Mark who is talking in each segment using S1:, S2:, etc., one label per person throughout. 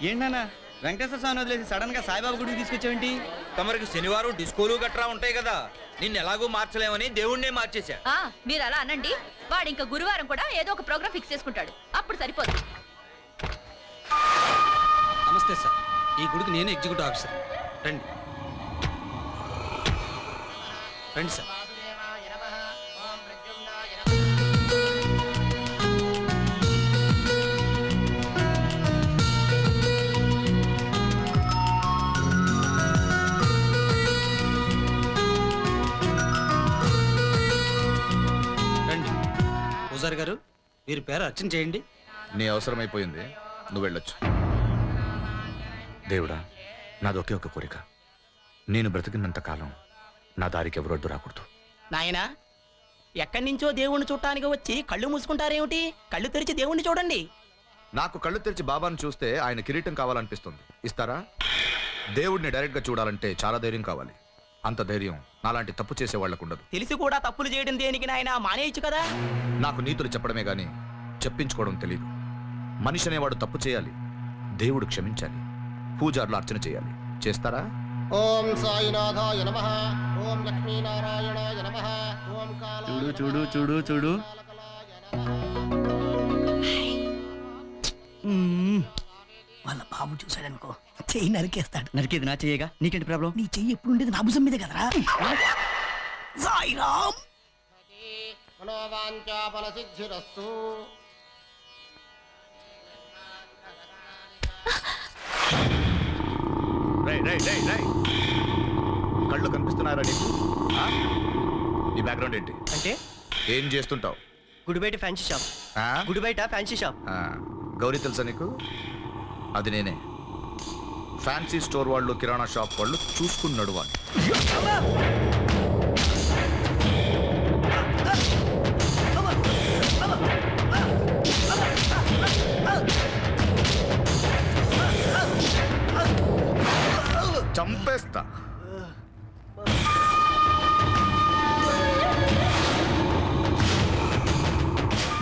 S1: ఏంటన్నా వెంకటేశ్వర స్వామి వదిలేసి సడన్ గా సాయిబాబా గుడికి తీసుకొచ్చావేంటి?
S2: తమరికి శనివారం డిస్కోలు గట్రా ఉంటాయి కదా, నిన్ను ఎలాగో మార్చలేమని దేవుణ్ణే మార్చేశా.
S3: మీరు అలా అనండి. వాడు ఇంకా గురువారం కూడా ఏదో ఒక ప్రోగ్రామ్ ఫిక్స్ చేసుకుంటాడు, అప్పుడు సరిపోదు.
S4: నమస్తే సార్, ఈ గుడికి నేను ఎగ్జిక్యూటివ్ ఆఫీసర్. రండి రండి సార్. రండి పూజారి గారు, మీరు పేరు అర్చన చేయండి.
S5: నీ అవసరమైపోయింది, నువ్వు వెళ్ళొచ్చు. దేవుడా, నాది ఒకే ఒక కోరిక, నేను బ్రతికినంత కాలం నా దారికి ఎవరు అడ్డు రాకూడదు.
S6: నాయనా, ఎక్కడి నుంచో దేవుణ్ణి చూడటానికి వచ్చి కళ్ళు మూసుకుంటారేమిటి? కళ్ళు తెరిచి దేవుణ్ణి చూడండి.
S5: నాకు కళ్ళు తెరిచి బాబాను చూస్తే ఆయన కిరీటం కావాలనిపిస్తుంది. ఇస్తారా? దేవుడిని డైరెక్ట్ గా చూడాలంటే చాలా ధైర్యం కావాలి. అంత ధైర్యం నాలాంటి తప్పు చేసే వాళ్ళకు ఉండదు.
S6: తెలిసి కూడా తప్పులు చేయడం దేనికి నాయనా? మానేయచ్చు కదా.
S5: నాకు నీతులు చెప్పడమే గాని చెప్పించుకోవడం తెలీదు. మనిషి అనేవాడు తప్పు చేయాలి, దేవుడు క్షమించాలి, పూజార్లు అర్చన చేయాలి. చేస్తారా?
S7: ఓం సాయినాథాయ నమః, ఓం లక్ష్మీనారాయణాయ నమః, ఓం
S1: చూడు చూడు చూడు చూడు.
S6: వాళ్ళ బాబు చూశాడనుకో, చెయ్యి నరికేస్తాడు.
S1: నరికేది నా చెయ్యగా, నీకేంటి ప్రాబ్లం?
S6: నీ చెయ్యి ఎప్పుడు ఉండేది నా భుజం మీదే కదరా. సాయిరామ్.
S7: మనోవాంఛా ఫలసిద్ధిరస్తు.
S5: కళ్ళు కనిపిస్తున్నారా నీకు? నీ బ్యాక్గ్రౌండ్ ఏంటి?
S8: అంటే
S5: ఏం చేస్తుంటావు?
S8: గుడి బయట ఫ్యాన్సీ షాప్. గుడి బయట ఫ్యాన్సీ షాప్.
S5: గౌరీ తెలుసా నీకు? అది నేనే. ఫ్యాన్సీ స్టోర్ వాళ్ళు, కిరాణా షాప్ వాళ్ళు చూసుకుని నడవాలి. చంపేస్తా.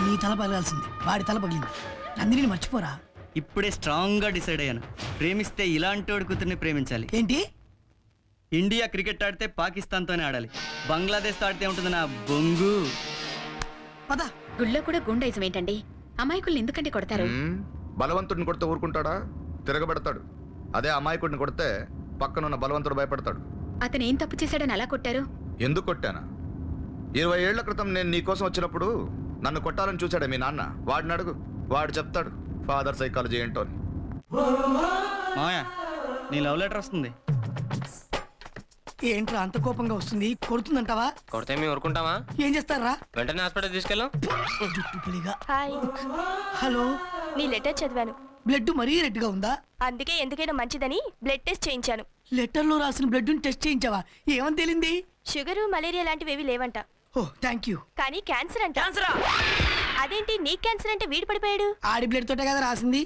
S6: నీ తల పగలాల్సింది, వాడి తల పగిలింది. నందిని మర్చిపోరా.
S1: ఇప్పుడే స్ట్రాంగ్ గా డిసైడ్ అయ్యాను. ప్రేమిస్తే ఇలాంటి వాడి కూతుర్ని ప్రేమించాలి.
S6: ఏంటి?
S1: ఇండియా క్రికెట్ ఆడితే పాకిస్తాన్ తోనే ఆడాలి. బంగ్లాదేశ్ తో ఆడితే ఉంటుంది నా బొంగు.
S6: పద.
S3: గుళ్ళో కూడా గుండైజం ఏంటండి? అమాయకుల్ని ఎందుకంటే కొడతారు?
S5: బలవంతుడిని కొడితే ఊరుకుంటాడా? తిరగబెడతాడు. అదే అమాయకుడిని కొడితే పక్కనున్న బలవంతుడు భయపడతాడు.
S3: అతను ఏం తప్పు చేశాడని అలా కొట్టారు?
S5: ఎందుకు కొట్టానా? 20 ఏళ్ల క్రితం నేను నీ కోసం వచ్చినప్పుడు నన్ను కొట్టాలని చూశాడే మీ నాన్న. వాడిని అడుగు, వాడు చెప్తాడు ఫాదర్ సైకాలజీ ఏంటో అని.
S1: మామయ్య, నీ లవ్ లెటర్ వస్తుంది.
S6: ఏంట్రా అంత కోపంగా వస్తుంది? కొడుతుందంటావా?
S8: కొడితే మేము ఊరుకుంటామా?
S6: ఏం చేస్తారా?
S8: వెంటనే హాస్పిటల్ తీసుకెళ్ళాం.
S9: Hi,
S6: hello.
S9: నీ లెటర్ చదివాను.
S6: బ్లడ్ మరీ రెడ్ గా ఉందా?
S9: అందుకే ఎందుకైనా మంచిదని బ్లడ్ టెస్ట్ చేయించాను.
S6: లెటర్ లో రాసిన బ్లడ్ టెస్ట్ చేయించావా? ఏమని తేలింది?
S9: షుగరు, మలేరియా లాంటివి లేవంట.
S6: ఓ థ్యాంక్ యూ.
S9: కానీ క్యాన్సర్ అంట. అదేంటి నీ క్యాన్సర్ అంటే వీడు పడిపోయాడు?
S6: ఆడి బ్లడ్ తోటే కదా రాసింది.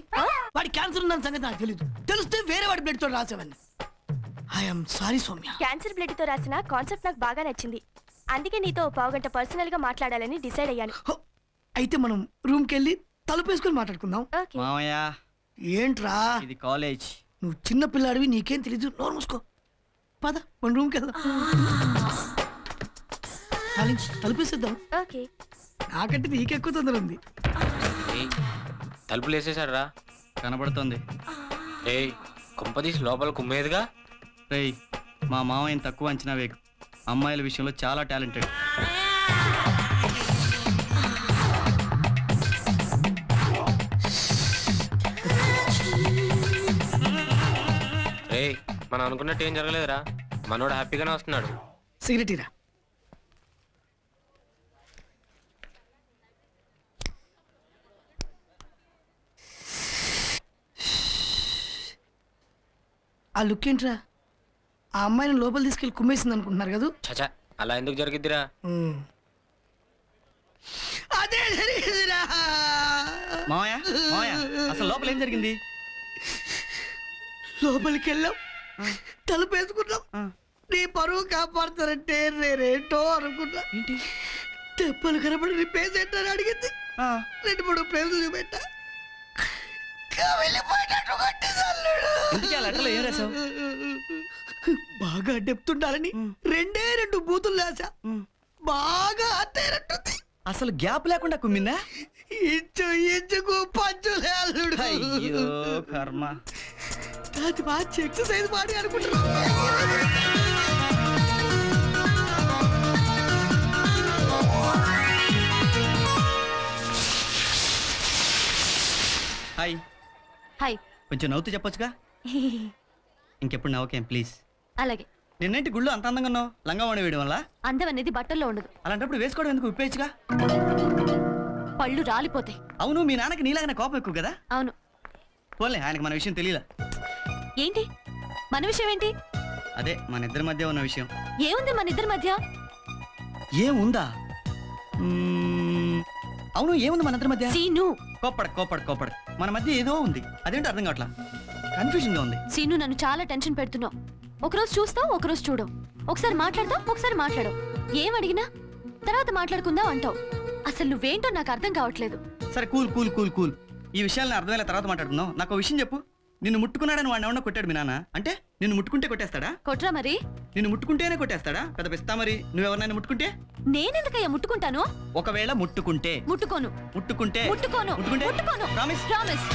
S6: వాడి క్యాన్సర్ ఉందని సంగతి నాకు తెలియదు. తెలిస్తే వేరే వాడి బ్లడ్ తోటి రాసేవాడిని. I'm sorry Soumya.
S9: Cancer blood తో రాసిన కాన్సెప్ట్ నాకు బాగా నచ్చింది. అందుకే నీతో పావుగంట పర్సనల్ గా మాట్లాడాలని డిసైడ్ అయ్యాను.
S6: అయితే మనం రూమ్ కెళ్ళి తలుపేసుకొని మాట్లాడుకుందాం.
S9: ఓకే.
S1: మామయ్య,
S6: ఏంట్రా
S1: ఇది కాలేజ్.
S6: నువ్వు చిన్న పిల్లాడివి, నీకేం తెలీదు. నోరు మూసుకో. పద మన రూమ్ కి వెళ్దాం. తలుపేసేద్దాం.
S9: ఓకే.
S6: నాకంటే నీకెక్కువ తొందర ఉంది.
S8: తలుపులు వేసేసాడు రా.
S1: కనబడుతోంది.
S8: ఏయ్, కుంపదీసి లోపల కుమ్మేదిగా.
S1: రేయ్, మా మామయ్యని తక్కువ అంచనా వేకు. అమ్మాయిల విషయంలో చాలా టాలెంటెడ్.
S8: ఏయ్, మనం అనుకున్నట్టు ఏం జరగలేదురా. మనోడు హ్యాపీగానే వస్తున్నాడు.
S6: సిగరెట్ రా. ఆ లుక్ ఏంట్రా? ఆ అమ్మాయిని లోపల తీసుకెళ్లి కుమ్మేసింది అనుకుంటున్నారు కదా?
S8: చచా, అలా ఎందుకు జరిగిద్దిరా?
S6: అదే జరిగిందిరా.
S1: మామయ్య, మామయ్య, అసలు లోపల ఏం జరిగింది?
S6: లోపలికి వెళ్ళాం, తలుపేసుకున్నాం. నీ పరువు కాపాడుతారంటే నేనేంటో అనుకున్నా.
S1: ఏంటి?
S6: తెప్పలు కనపడి నీ పేషెంట్ అని అడిగింది. 2-3 ప్లేసులు చూపెట్టా. ఇంకా వెళ్ళిపోయినట్టు కొట్టింది అల్లుడు.
S1: ఎందుకు ఆ లెటర్లో ఏం రాసావు?
S6: బాగా డెప్త్ ఉండాలని రెండు బూతులు రాసా. బాగా అత్తైనట్టుంది.
S1: అసలు గ్యాప్ లేకుండా కుమ్మిందా?
S6: ఇంచుకు పంచులే అల్లుడు.
S1: అయ్యో కర్మ.
S6: అది బాగా ఎక్సర్సైజ్ మాడి అనుకుంటున్నా.
S1: హాయ్.
S3: హాయ్.
S1: కొంచెం నవ్వుతూ చెప్పొచ్చుగా. ఇంకెప్పుడు నవ్వకేం ప్లీజ్.
S3: అలాగే.
S1: నిన్నేంటి గుళ్ళు అంత అందంగా ఉన్నావు? లంగా వాడి వేయడం వల్ల?
S3: అందం అనేది బట్టల్లో ఉండదు.
S1: అలాంటప్పుడు వేసుకోవడం ఎందుకు? విప్పేయచ్చుగా.
S3: పళ్ళు రాలిపోతాయి.
S1: అవును, మీ నాన్నకి నీలాగానే కోపం ఎక్కువ కదా?
S3: అవును.
S1: పోలే, ఆయనకి మన విషయం తెలియలా.
S3: ఏంటి మన విషయం ఏంటి?
S1: అదే మన ఇద్దరి మధ్య ఉన్న విషయం.
S3: ఏముంది మన ఇద్దరి మధ్య?
S1: ఏముందా? అవును, ఏముంది మన ఇద్దరి మధ్య?
S3: సీను.
S1: కోపడ మన మధ్య ఏదో ఉంది. అదేంటో అర్థం కావట్లా. కన్ఫ్యూజన్ గా ఉంది.
S3: సీను, నన్ను చాలా టెన్షన్ పెడుతున్నావు. ఒకరోజు చూస్తావు, ఒకరోజు చూడవు. ఒకసారి మాట్లాడతావు, ఒకసారి మాట్లాడవు. ఏం అడిగినా తర్వాత మాట్లాడుకుందాం అంటావు. అసలు నువ్వేంటో నాకు అర్థం కావట్లేదు.
S1: సరే కూల్. ఈ విషయాలను అర్థమయ్యే తర్వాత మాట్లాడుకుందాం. నాకు ఒక విషయం చెప్పు. నిన్ను ముట్టుకున్నాడని వాడిని ఎవడన్నా కొట్టాడు మీ నాన్న? అంటే నిన్ను ముట్టుకుంటే కొట్టేస్తాడా?
S3: కొట్రా మరి.
S1: నిన్ను ముట్టుకుంటేనే కొట్టేస్తాడా? పెద్ద పిస్తా. మరి నువ్వెవరినైనా ముట్టుకుంటే?
S3: నేనెందుకయ్యా ముట్టుకుంటాను?
S1: ఒకవేళ ముట్టుకుంటే?
S3: ముట్టుకోను.
S1: ముట్టుకుంటే?
S3: ముట్టుకోను.
S1: ముట్టుకుంటే?
S3: ముట్టుకోను.
S1: ప్రామిస్?
S3: ప్రామిస్.